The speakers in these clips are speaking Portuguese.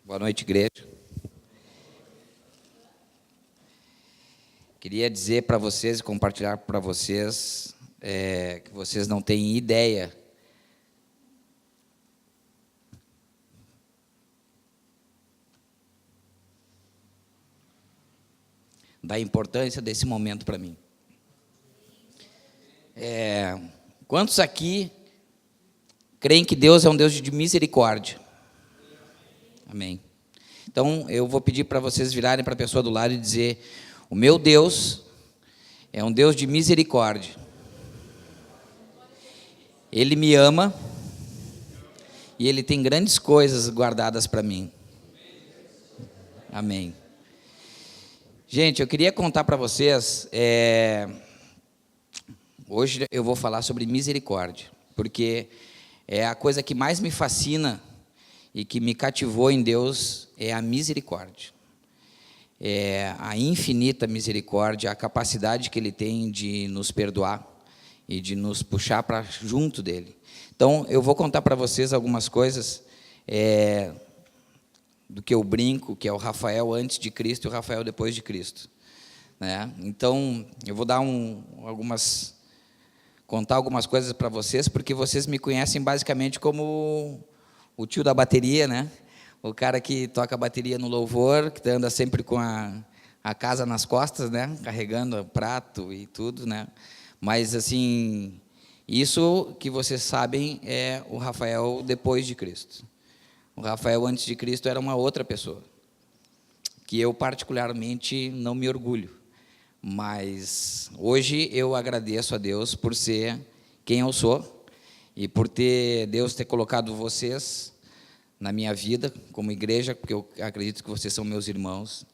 Boa noite, igreja. Queria dizer para vocês e compartilhar para vocês que vocês não têm ideia da importância desse momento para mim. Quantos aqui creem que Deus é um Deus de misericórdia? Amém. Então, eu vou pedir para vocês virarem para a pessoa do lado e dizer: o meu Deus é um Deus de misericórdia. Ele me ama e Ele tem grandes coisas guardadas para mim. Amém. Gente, eu queria contar para vocês, hoje eu vou falar sobre misericórdia, porque é a coisa que mais me fascina e que me cativou em Deus é a misericórdia. É a infinita misericórdia, a capacidade que Ele tem de nos perdoar e de nos puxar para junto dEle. Então, eu vou contar para vocês algumas coisas do que eu brinco, que é o Rafael antes de Cristo e o Rafael depois de Cristo, né? Então, eu vou dar contar algumas coisas para vocês, porque vocês me conhecem basicamente como o tio da bateria, né? O cara que toca a bateria no louvor, que anda sempre com a casa nas costas, né? Carregando prato e tudo, né? Mas, assim, isso que vocês sabem é o Rafael depois de Cristo. O Rafael antes de Cristo era uma outra pessoa, que eu particularmente não me orgulho. Mas hoje eu agradeço a Deus por ser quem eu sou e por Deus ter colocado vocês na minha vida como igreja, porque eu acredito que vocês são meus irmãos,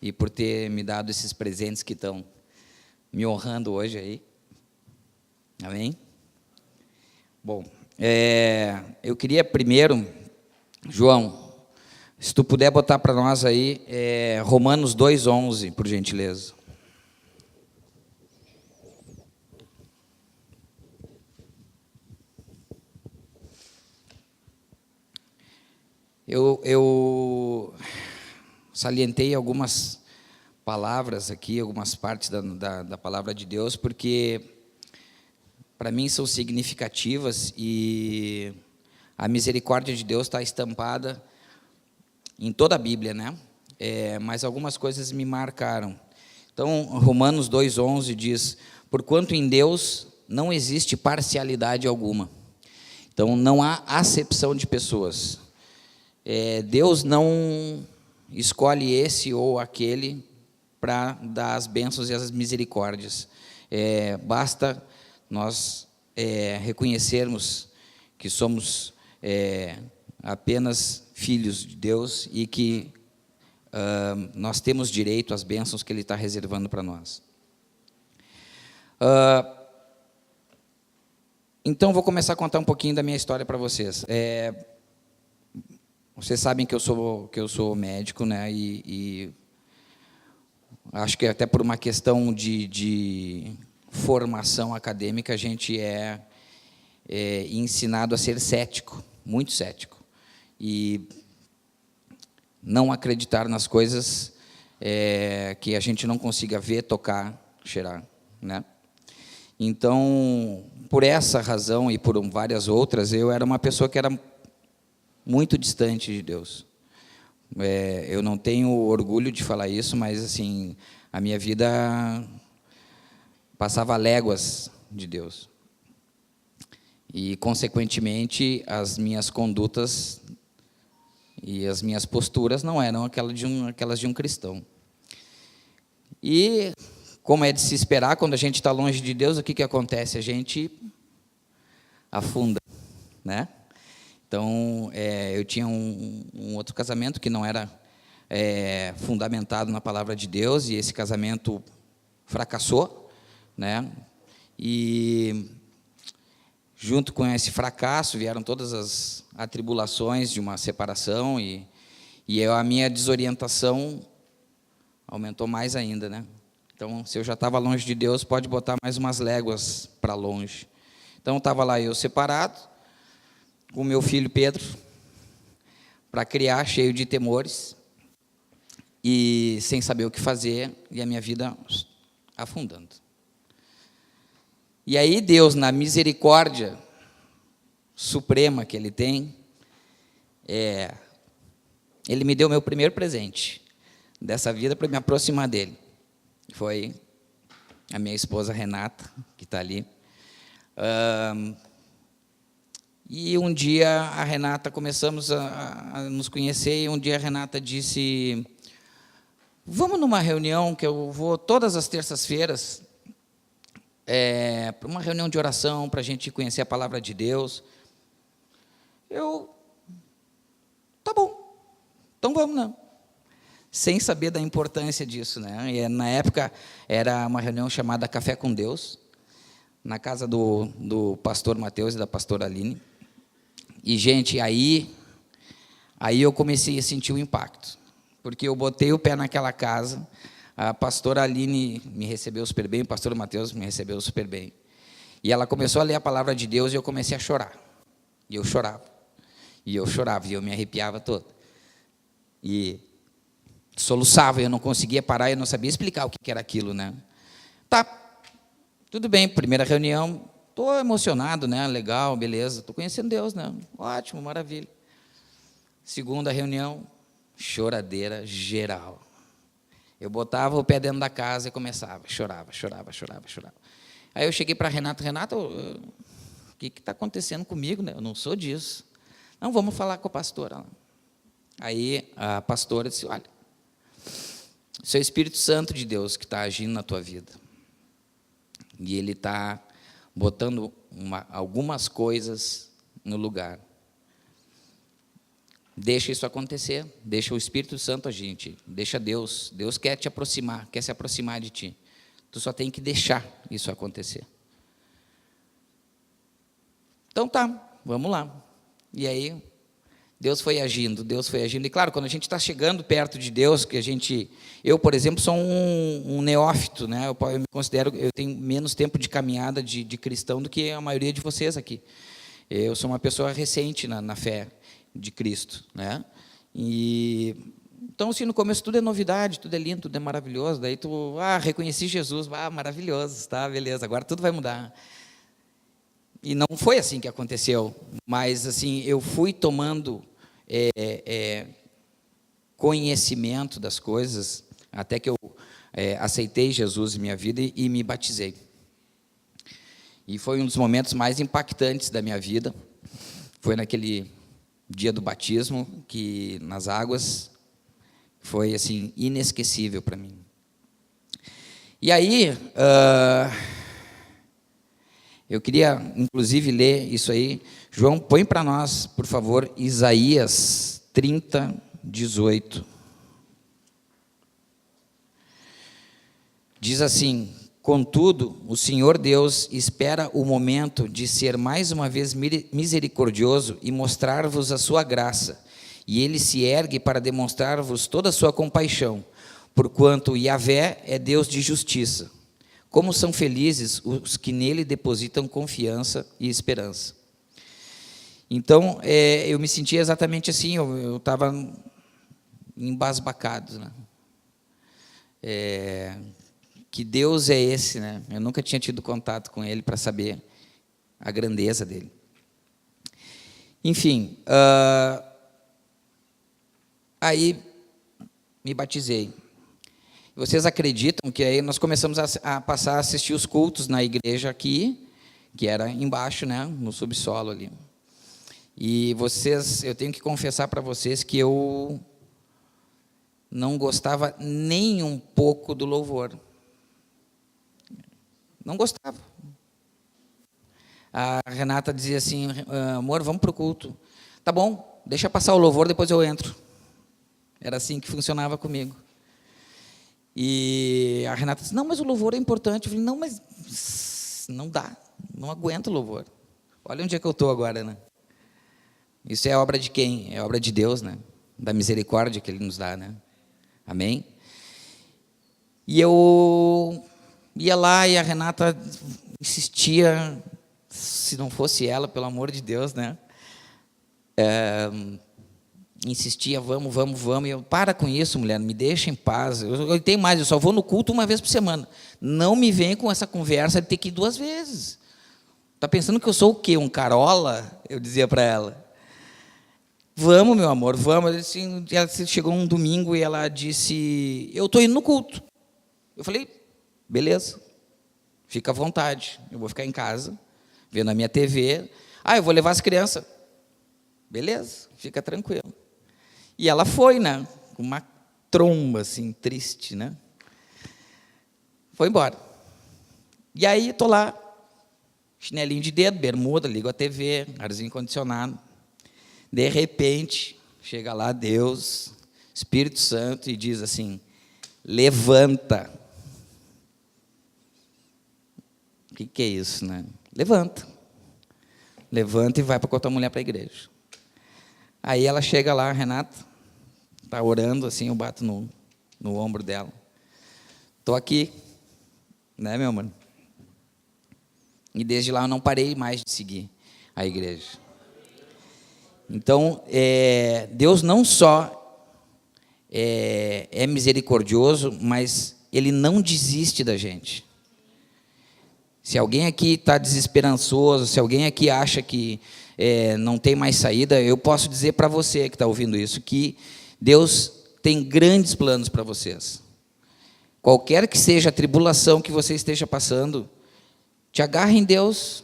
e por ter me dado esses presentes que estão me honrando hoje aí. Amém? Bom, eu queria primeiro, João, se tu puder botar para nós aí Romanos 2:11, por gentileza. Eu salientei algumas palavras aqui, algumas partes da palavra de Deus, porque para mim são significativas e a misericórdia de Deus está estampada em toda a Bíblia, né? Mas algumas coisas me marcaram. Então, Romanos 2:11 diz: porquanto em Deus não existe parcialidade alguma. Então, não há acepção de pessoas. Deus não escolhe esse ou aquele para dar as bênçãos e as misericórdias. Basta nós reconhecermos que somos apenas filhos de Deus e que nós temos direito às bênçãos que Ele está reservando para nós. Então, vou começar a contar um pouquinho da minha história para vocês. Vocês sabem que eu sou médico, né? E acho que até por uma questão de formação acadêmica, a gente é ensinado a ser cético, muito cético, e não acreditar nas coisas que a gente não consiga ver, tocar, cheirar, né? Então, por essa razão e por várias outras, eu era uma pessoa que era muito distante de Deus. Eu não tenho orgulho de falar isso, mas assim, a minha vida passava léguas de Deus. E, consequentemente, as minhas condutas e as minhas posturas não eram aquelas de um cristão. E, como é de se esperar, quando a gente está longe de Deus, o que acontece? A gente afunda, né? Então, eu tinha um outro casamento que não era fundamentado na palavra de Deus, e esse casamento fracassou, né? E, junto com esse fracasso, vieram todas as atribulações de uma separação, e a minha desorientação aumentou mais ainda, né? Então, se eu já estava longe de Deus, pode botar mais umas léguas para longe. Então, estava lá eu separado, com o meu filho Pedro, para criar, cheio de temores, e sem saber o que fazer, e a minha vida afundando. E aí Deus, na misericórdia suprema que Ele tem, Ele me deu meu primeiro presente dessa vida para me aproximar dEle. Foi a minha esposa Renata, que está ali. E um dia a Renata, começamos a nos conhecer, e um dia a Renata disse: vamos numa reunião que eu vou todas as terças-feiras, para uma reunião de oração, para a gente conhecer a palavra de Deus. Tá bom, então vamos, não. Sem saber da importância disso, né? E na época era uma reunião chamada Café com Deus, na casa do pastor Mateus e da pastora Aline. E, gente, aí eu comecei a sentir o impacto, porque eu botei o pé naquela casa, a pastora Aline me recebeu super bem, o pastor Mateus me recebeu super bem. E ela começou a ler a palavra de Deus e eu comecei a chorar. E eu chorava, e eu me arrepiava todo. E soluçava, eu não conseguia parar, eu não sabia explicar o que era aquilo, né? Tá, tudo bem, primeira reunião, estou emocionado, né? Legal, beleza, estou conhecendo Deus, né? Ótimo, maravilha. Segunda reunião, choradeira geral. Eu botava o pé dentro da casa e começava, chorava. Aí eu cheguei para Renata, o que está acontecendo comigo, né? Eu não sou disso. Não, vamos falar com a pastora. Aí a pastora disse: olha, isso é o Espírito Santo de Deus que está agindo na tua vida. E Ele está botando algumas coisas no lugar. Deixa isso acontecer, deixa o Espírito Santo agir em ti, deixa Deus. Deus quer te aproximar, quer se aproximar de ti. Tu só tem que deixar isso acontecer. Então tá, vamos lá. E aí, Deus foi agindo. E claro, quando a gente está chegando perto de Deus, eu, por exemplo, sou um neófito, né? Eu me considero, eu tenho menos tempo de caminhada de cristão do que a maioria de vocês aqui. Eu sou uma pessoa recente na fé de Cristo, né? E então, assim, no começo tudo é novidade, tudo é lindo, tudo é maravilhoso. Daí tu, reconheci Jesus, maravilhoso, tá, beleza, agora tudo vai mudar. E não foi assim que aconteceu, mas assim, eu fui tomando conhecimento das coisas, até que eu aceitei Jesus em minha vida e me batizei. E foi um dos momentos mais impactantes da minha vida. Foi naquele dia do batismo, que nas águas, foi assim, inesquecível para mim. E aí, eu queria, inclusive, ler isso aí. João, põe para nós, por favor, Isaías 30, 18. Diz assim: contudo, o Senhor Deus espera o momento de ser mais uma vez misericordioso e mostrar-vos a sua graça. E Ele se ergue para demonstrar-vos toda a sua compaixão, porquanto Yahvé é Deus de justiça. Como são felizes os que nele depositam confiança e esperança. Então, eu me sentia exatamente assim, eu estava embasbacado, né? Que Deus é esse, né? Eu nunca tinha tido contato com Ele para saber a grandeza dEle. Enfim, aí me batizei. Vocês acreditam que aí nós começamos a passar a assistir os cultos na igreja aqui, que era embaixo, né, no subsolo ali. E eu tenho que confessar para vocês que eu não gostava nem um pouco do louvor. Não gostava. A Renata dizia assim: amor, vamos para o culto. Tá bom, deixa passar o louvor, depois eu entro. Era assim que funcionava comigo. E a Renata disse: não, mas o louvor é importante. Eu falei: não, mas não dá, não aguento o louvor. Olha onde é que eu estou agora, né? Isso é obra de quem? É obra de Deus, né? Da misericórdia que Ele nos dá, né? Amém? E eu ia lá e a Renata insistia, se não fosse ela, pelo amor de Deus, né? insistia, vamos, vamos, vamos. E eu, para com isso, mulher, me deixa em paz. Eu tenho mais, eu só vou no culto uma vez por semana. Não me vem com essa conversa de ter que ir 2 vezes. Está pensando que eu sou o quê? Um carola? Eu dizia para ela. Vamos, meu amor, vamos. Assim, ela chegou um domingo e ela disse, eu estou indo no culto. Eu falei, beleza, fica à vontade. Eu vou ficar em casa, vendo a minha TV. Eu vou levar as crianças. Beleza, fica tranquilo. E ela foi, né? Com uma tromba, assim, triste, né? Foi embora. E aí, estou lá, chinelinho de dedo, bermuda, ligo a TV, arzinho condicionado. De repente, chega lá Deus, Espírito Santo, e diz assim, levanta. O que é isso, né? Levanta. Levanta e vai para com a tua mulher para a igreja. Aí ela chega lá, Renata, está orando, assim, eu bato no ombro dela. Estou aqui, né, meu amor? E desde lá eu não parei mais de seguir a igreja. Então, Deus não só é misericordioso, mas Ele não desiste da gente. Se alguém aqui está desesperançoso, se alguém aqui acha que não tem mais saída, eu posso dizer para você que está ouvindo isso, que Deus tem grandes planos para vocês. Qualquer que seja a tribulação que você esteja passando, te agarre em Deus,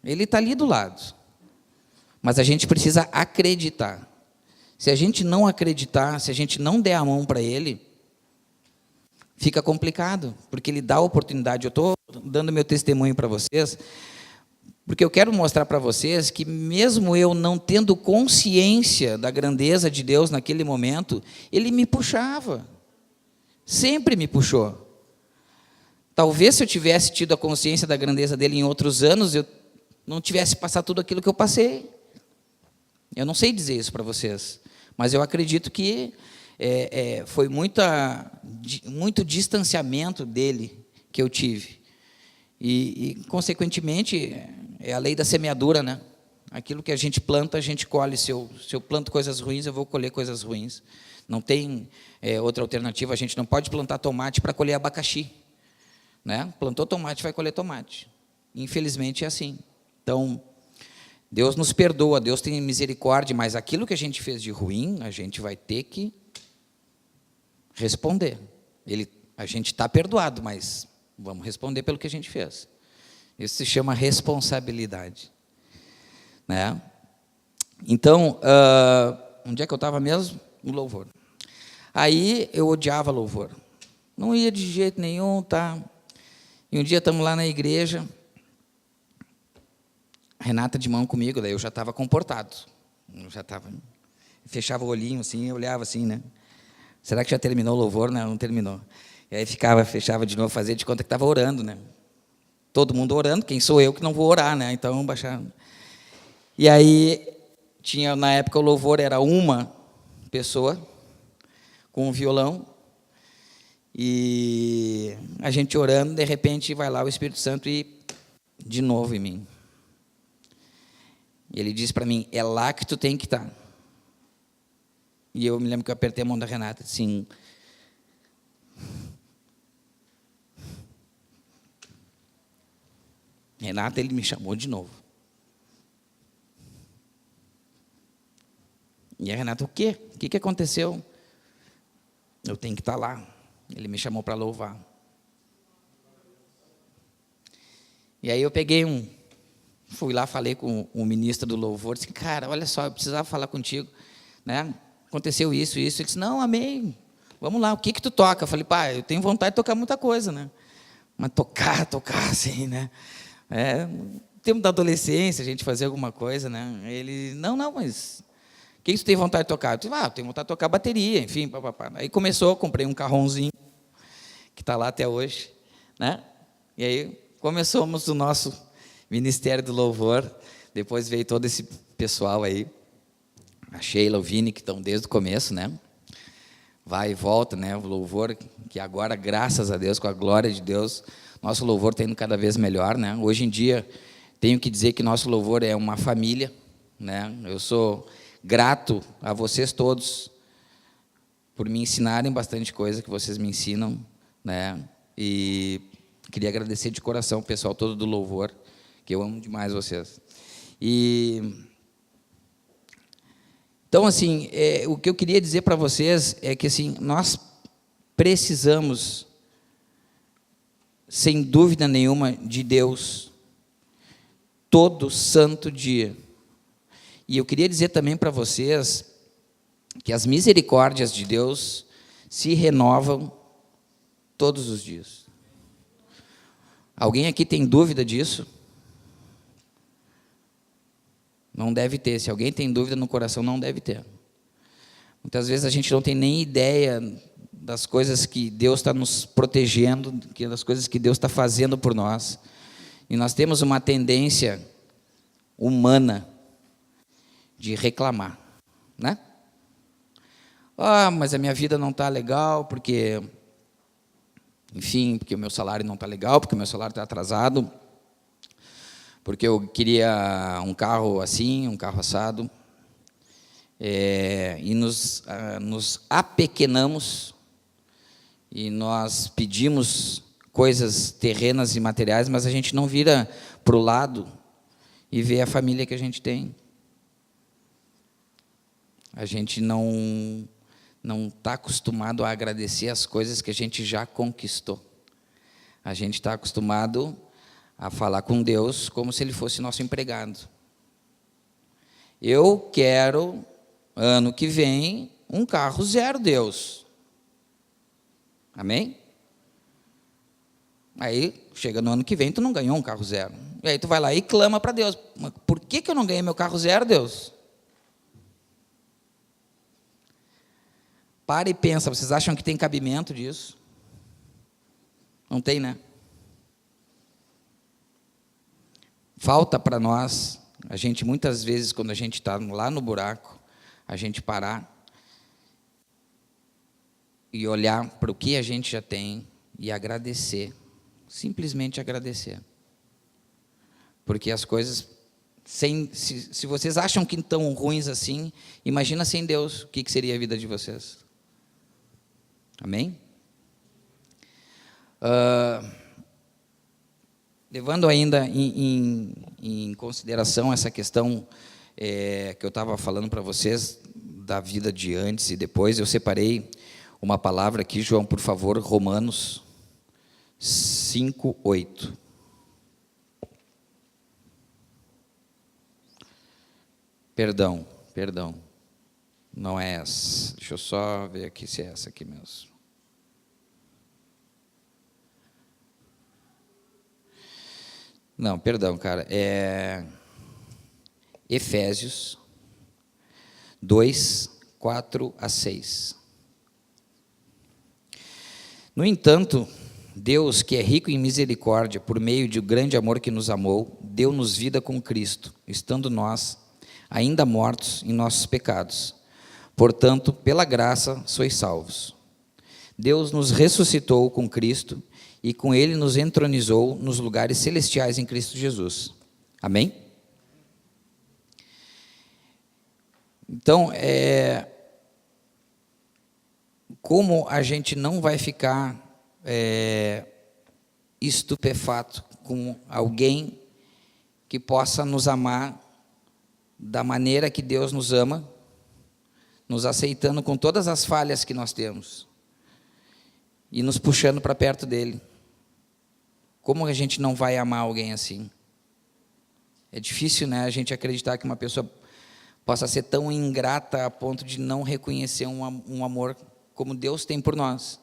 Ele está ali do lado. Mas a gente precisa acreditar. Se a gente não acreditar, se a gente não der a mão para Ele, fica complicado, porque Ele dá a oportunidade. Eu estou dando meu testemunho para vocês, porque eu quero mostrar para vocês que mesmo eu não tendo consciência da grandeza de Deus naquele momento, Ele me puxava, sempre me puxou. Talvez se eu tivesse tido a consciência da grandeza dEle em outros anos, eu não tivesse passado tudo aquilo que eu passei. Eu não sei dizer isso para vocês, mas eu acredito que foi muito distanciamento dele que eu tive. E, consequentemente, é a lei da semeadura, né? Aquilo que a gente planta, a gente colhe. Se eu planto coisas ruins, eu vou colher coisas ruins. Não tem outra alternativa. A gente não pode plantar tomate para colher abacaxi, né? Plantou tomate, vai colher tomate. Infelizmente é assim. Então, Deus nos perdoa, Deus tem misericórdia, mas aquilo que a gente fez de ruim, a gente vai ter que responder. A gente está perdoado, mas vamos responder pelo que a gente fez. Isso se chama responsabilidade, né? Então, onde é que eu estava mesmo? No louvor. Aí eu odiava louvor. Não ia de jeito nenhum, tá? E um dia estamos lá na igreja, Renata de mão comigo, daí eu já estava comportado. Fechava o olhinho assim, eu olhava assim, né? Será que já terminou o louvor? Não tinha. E aí fechava de novo, fazia de conta que estava orando, né? Todo mundo orando, quem sou eu que não vou orar, né? Então, baixava. E aí, na época, o louvor era uma pessoa com um violão, e a gente orando, de repente, vai lá o Espírito Santo e de novo em mim. E ele disse para mim, é lá que tu tem que estar. E eu me lembro que eu apertei a mão da Renata, assim. Renata, ele me chamou de novo. E a Renata, o quê? O que aconteceu? Eu tenho que estar lá. Ele me chamou para louvar. E aí eu fui lá, falei com o ministro do louvor, disse, cara, olha só, eu precisava falar contigo, né? Aconteceu isso. Ele disse, não, amém, vamos lá, o que tu toca? Eu falei, pá, eu tenho vontade de tocar muita coisa, né? Mas tocar assim, né? No tempo da adolescência, a gente fazia alguma coisa, né? Ele, não, mas o que tu tem vontade de tocar? Eu disse, eu tenho vontade de tocar bateria, enfim, papapá. Aí comprei um carrãozinho, que está lá até hoje, né? E aí começamos o nosso Ministério do Louvor, depois veio todo esse pessoal aí, a Sheila, o Vini, que estão desde o começo, né? Vai e volta, né? O louvor, que agora, graças a Deus, com a glória de Deus, nosso louvor está indo cada vez melhor, né? Hoje em dia, tenho que dizer que nosso louvor é uma família, né? Eu sou grato a vocês todos por me ensinarem bastante coisa que vocês me ensinam, né? E queria agradecer de coração o pessoal todo do louvor, que eu amo demais vocês. Então, assim, o que eu queria dizer para vocês é que, assim, nós precisamos, sem dúvida nenhuma, de Deus todo santo dia. E eu queria dizer também para vocês que as misericórdias de Deus se renovam todos os dias. Alguém aqui tem dúvida disso? Não deve ter. Se alguém tem dúvida no coração, não deve ter. Muitas vezes a gente não tem nem ideia das coisas que Deus está nos protegendo, das coisas que Deus está fazendo por nós. E nós temos uma tendência humana de reclamar, né? Mas a minha vida não está legal, porque, enfim, porque o meu salário não está legal, porque o meu salário está atrasado, porque eu queria um carro assim, um carro assado, e nos apequenamos, e nós pedimos coisas terrenas e materiais, mas a gente não vira para o lado e vê a família que a gente tem. A gente não está acostumado a agradecer as coisas que a gente já conquistou. A gente está acostumado a falar com Deus como se Ele fosse nosso empregado. Eu quero, ano que vem, um carro zero, Deus. Amém? Aí, chega no ano que vem, tu não ganhou um carro zero. E aí tu vai lá e clama para Deus. Mas por que eu não ganhei meu carro zero, Deus? Para e pensa, vocês acham que tem cabimento disso? Não tem, né? Falta para nós, a gente muitas vezes, quando a gente está lá no buraco, a gente parar e olhar para o que a gente já tem e agradecer, simplesmente agradecer. Porque as coisas, se vocês acham que estão ruins assim, imagina sem Deus, o que seria a vida de vocês? Amém? Levando ainda em consideração essa questão que eu estava falando para vocês, da vida de antes e depois, eu separei uma palavra aqui, João, por favor, Romanos 5:8. Perdão, não é essa. Deixa eu só ver aqui se é essa aqui mesmo. Não, perdão, cara. É Efésios 2:4-6. No entanto, Deus, que é rico em misericórdia, por meio de um grande amor que nos amou, deu-nos vida com Cristo, estando nós ainda mortos em nossos pecados. Portanto, pela graça sois salvos. Deus nos ressuscitou com Cristo e com Ele nos entronizou nos lugares celestiais em Cristo Jesus. Amém? Então, como a gente não vai ficar estupefato com alguém que possa nos amar da maneira que Deus nos ama, nos aceitando com todas as falhas que nós temos e nos puxando para perto dele? Como a gente não vai amar alguém assim? É difícil, né, a gente acreditar que uma pessoa possa ser tão ingrata a ponto de não reconhecer um amor como Deus tem por nós.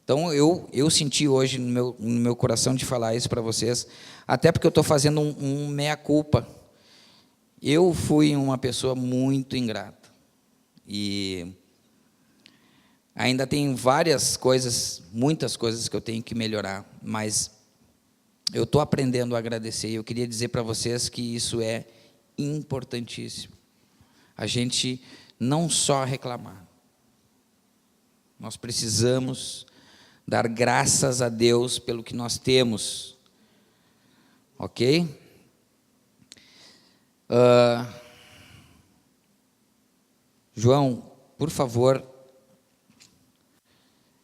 Então, eu senti hoje no meu coração de falar isso para vocês, até porque eu estou fazendo um meia-culpa. Eu fui uma pessoa muito ingrata. E ainda tem muitas coisas que eu tenho que melhorar, mas eu estou aprendendo a agradecer. E eu queria dizer para vocês que isso é importantíssimo. A gente não só reclamar. Nós precisamos dar graças a Deus pelo que nós temos. Ok? João, por favor,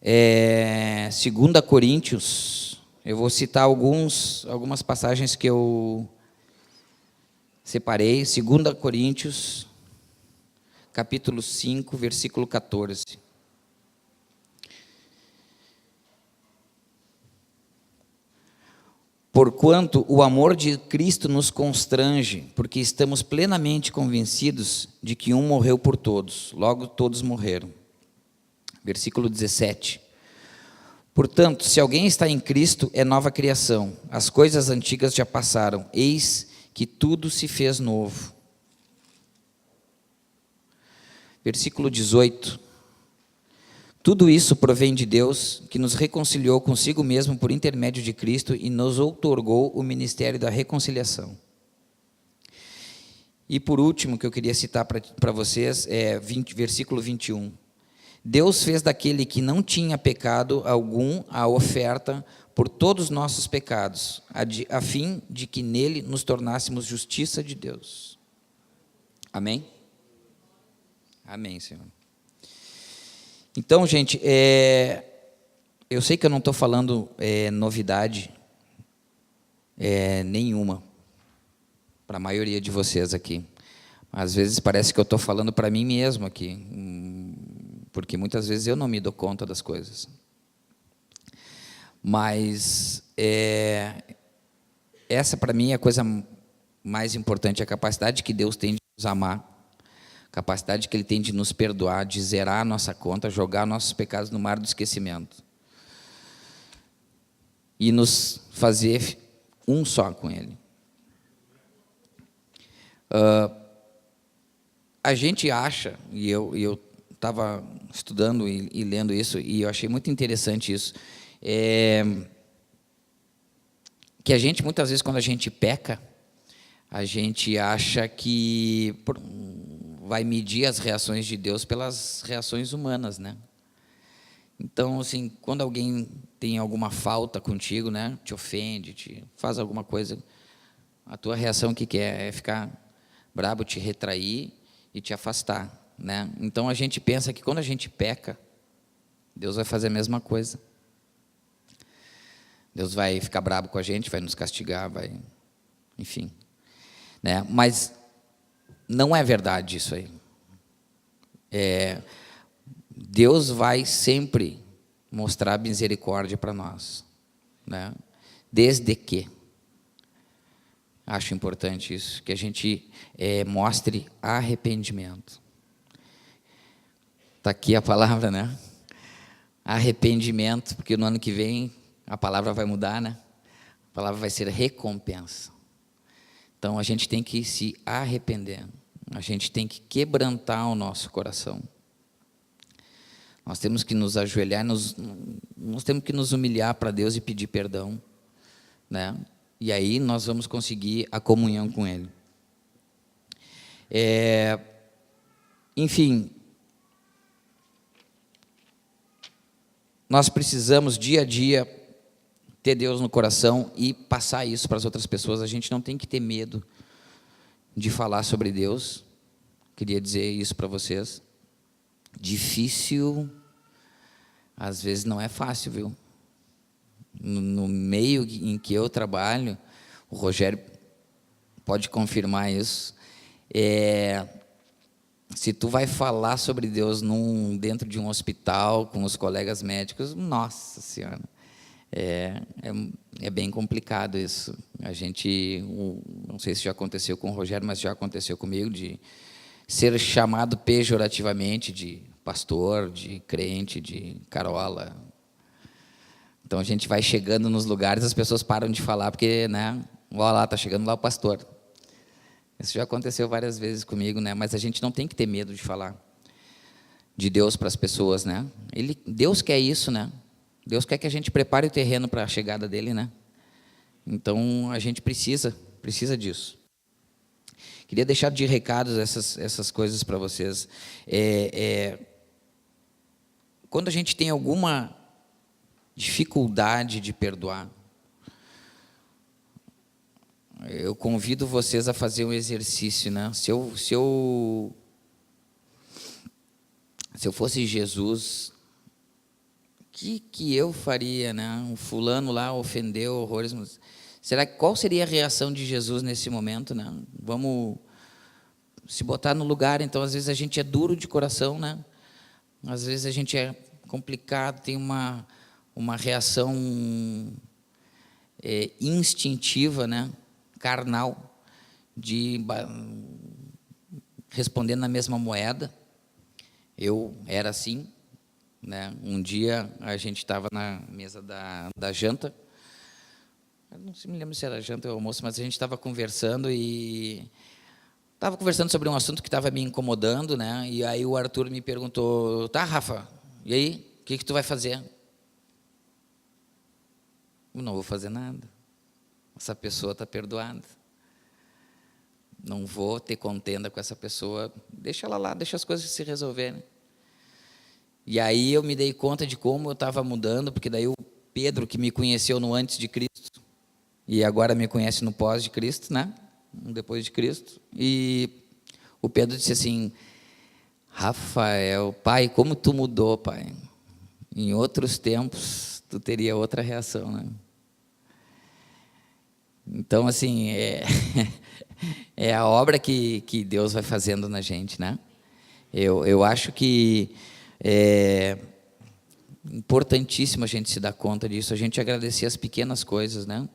2 Coríntios, eu vou citar algumas passagens que eu separei. 2 Coríntios, capítulo 5, versículo 14. Porquanto o amor de Cristo nos constrange, porque estamos plenamente convencidos de que um morreu por todos, logo todos morreram. Versículo 17. Portanto, se alguém está em Cristo, é nova criação. As coisas antigas já passaram, eis que tudo se fez novo. Versículo 18. Tudo isso provém de Deus, que nos reconciliou consigo mesmo por intermédio de Cristo e nos outorgou o ministério da reconciliação. E por último, que eu queria citar para vocês, versículo 21. Deus fez daquele que não tinha pecado algum a oferta por todos os nossos pecados, a fim de que nele nos tornássemos justiça de Deus. Amém? Amém, Senhor. Então, gente, eu sei que eu não estou falando novidade nenhuma para a maioria de vocês aqui. Às vezes parece que eu estou falando para mim mesmo aqui, porque muitas vezes eu não me dou conta das coisas. Mas essa para mim é a coisa mais importante, a capacidade que Deus tem de nos amar, a capacidade que Ele tem de nos perdoar, de zerar a nossa conta, jogar nossos pecados no mar do esquecimento e nos fazer um só com Ele. A gente acha, e eu estava estudando e lendo isso, e eu achei muito interessante isso, que a gente, muitas vezes, quando a gente peca, a gente acha que vai medir as reações de Deus pelas reações humanas, né? Então, assim, quando alguém tem alguma falta contigo, né, te ofende, te faz alguma coisa, a tua reação que é ficar brabo, te retrair e te afastar, né? Então a gente pensa que quando a gente peca, Deus vai fazer a mesma coisa. Deus vai ficar brabo com a gente, vai nos castigar, enfim, né? Mas não é verdade isso aí. Deus vai sempre mostrar misericórdia para nós, né? Desde que, acho importante isso, que a gente mostre arrependimento. Está aqui a palavra, né? Arrependimento, porque no ano que vem a palavra vai mudar, né? A palavra vai ser recompensa. Então a gente tem que se arrepender, a gente tem que quebrantar o nosso coração. Nós temos que nos ajoelhar, nós temos que nos humilhar para Deus e pedir perdão, né? E aí nós vamos conseguir a comunhão com Ele. Enfim, nós precisamos dia a dia ter Deus no coração e passar isso para as outras pessoas. A gente não tem que ter medo de falar sobre Deus. Queria dizer isso para vocês. Difícil, às vezes não é fácil, viu? No meio em que eu trabalho, o Rogério pode confirmar isso. Se tu vai falar sobre Deus dentro de um hospital, com os colegas médicos, nossa Senhora, é bem complicado isso. A gente, não sei se já aconteceu com o Rogério, mas já aconteceu comigo, de ser chamado pejorativamente de pastor, de crente, de carola. Então a gente vai chegando nos lugares, as pessoas param de falar, porque, né, olha lá, está chegando lá o pastor. Isso já aconteceu várias vezes comigo, né? Mas a gente não tem que ter medo de falar de Deus para as pessoas, né? Deus quer isso, né? Deus quer que a gente prepare o terreno para a chegada dele, né? Então a gente precisa disso. Queria deixar de recados essas coisas para vocês. Quando a gente tem alguma dificuldade de perdoar, eu convido vocês a fazer um exercício, né? Se eu se eu fosse Jesus, o que eu faria, né? Um fulano lá ofendeu horrores, mas qual seria a reação de Jesus nesse momento, né? Vamos se botar no lugar. Então, às vezes a gente é duro de coração, né? Às vezes a gente é complicado, tem uma reação instintiva, né? Carnal, de responder na mesma moeda. Eu era assim, né? Um dia a gente estava na mesa da janta, eu não me lembro se era janta ou almoço, mas a gente estava conversando sobre um assunto que estava me incomodando, né? E aí o Arthur me perguntou: tá, Rafa, e aí, o que tu vai fazer? Eu não vou fazer nada. Essa pessoa está perdoada. Não vou ter contenda com essa pessoa. Deixa ela lá, deixa as coisas se resolverem. E aí eu me dei conta de como eu estava mudando, porque daí o Pedro, que me conheceu no antes de Cristo, e agora me conhece no pós de Cristo, né? Depois de Cristo. E o Pedro disse assim: Rafael, pai, como tu mudou, pai. Em outros tempos, tu teria outra reação, né? Então, assim, é a obra que Deus vai fazendo na gente, né? Eu acho que é importantíssimo a gente se dar conta disso, a gente agradecer as pequenas coisas, né?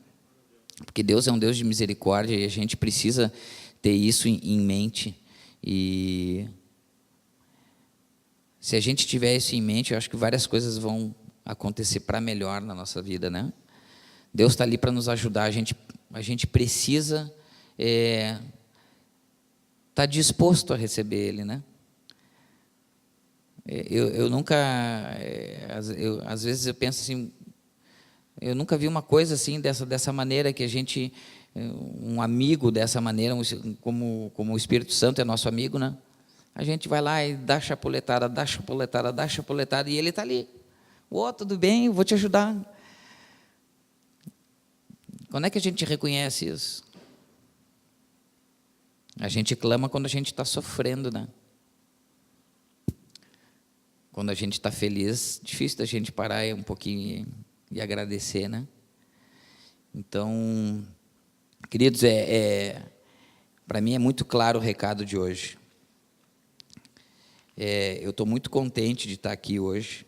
Porque Deus é um Deus de misericórdia e a gente precisa ter isso em mente. E se a gente tiver isso em mente, eu acho que várias coisas vão acontecer para melhor na nossa vida, né? Deus está ali para nos ajudar, a gente precisa estar disposto a receber Ele, né? Eu nunca, às vezes eu penso assim, eu nunca vi uma coisa assim, dessa maneira, que a gente, um amigo dessa maneira, como o Espírito Santo é nosso amigo, né? A gente vai lá e dá chapuletada, dá chapuletada, dá chapuletada, e ele está ali. Tudo bem, eu vou te ajudar. Quando é que a gente reconhece isso? A gente clama quando a gente está sofrendo, né? Quando a gente está feliz, difícil da gente parar um pouquinho e agradecer, né? Então, queridos, para mim é muito claro o recado de hoje. Eu estou muito contente de estar aqui hoje,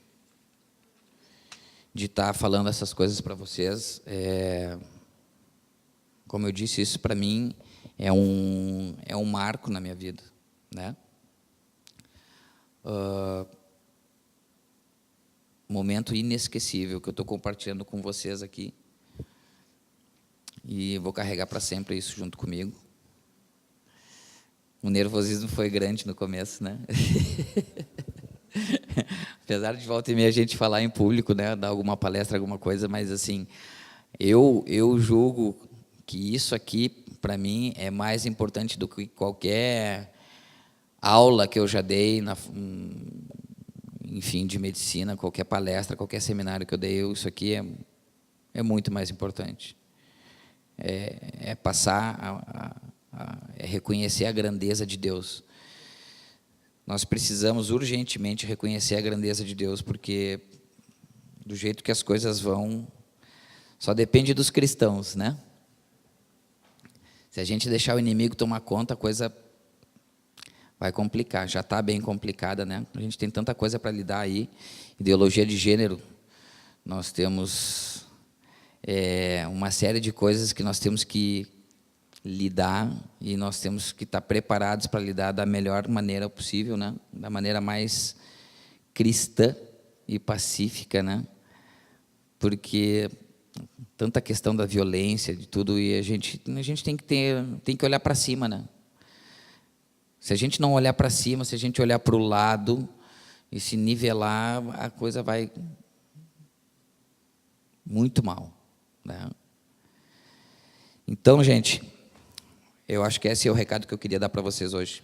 de estar falando essas coisas para vocês. Como eu disse, isso para mim é um marco na minha vida, né? Momento inesquecível que eu estou compartilhando com vocês aqui, e vou carregar para sempre isso junto comigo. O nervosismo foi grande no começo, né? Apesar de volta e meia a gente falar em público, né, dar alguma palestra, alguma coisa, mas assim, eu julgo que isso aqui para mim é mais importante do que qualquer aula que eu já dei enfim, de medicina, qualquer palestra, qualquer seminário que eu dei. Isso aqui é muito mais importante. Passar reconhecer a grandeza de Deus. Nós precisamos urgentemente reconhecer a grandeza de Deus, porque do jeito que as coisas vão, só depende dos cristãos, né? Se a gente deixar o inimigo tomar conta, a coisa vai complicar. Já está bem complicada, né? A gente tem tanta coisa para lidar aí. Ideologia de gênero, nós temos uma série de coisas que nós temos que lidar, e nós temos que estar preparados para lidar da melhor maneira possível, né? Da maneira mais cristã e pacífica, né? Porque tanta questão da violência, de tudo, e a gente tem que olhar para cima, né? Se a gente não olhar para cima, se a gente olhar para o lado e se nivelar, a coisa vai muito mal, né? Então, gente, eu acho que esse é o recado que eu queria dar para vocês hoje.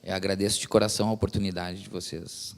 Eu agradeço de coração a oportunidade de vocês.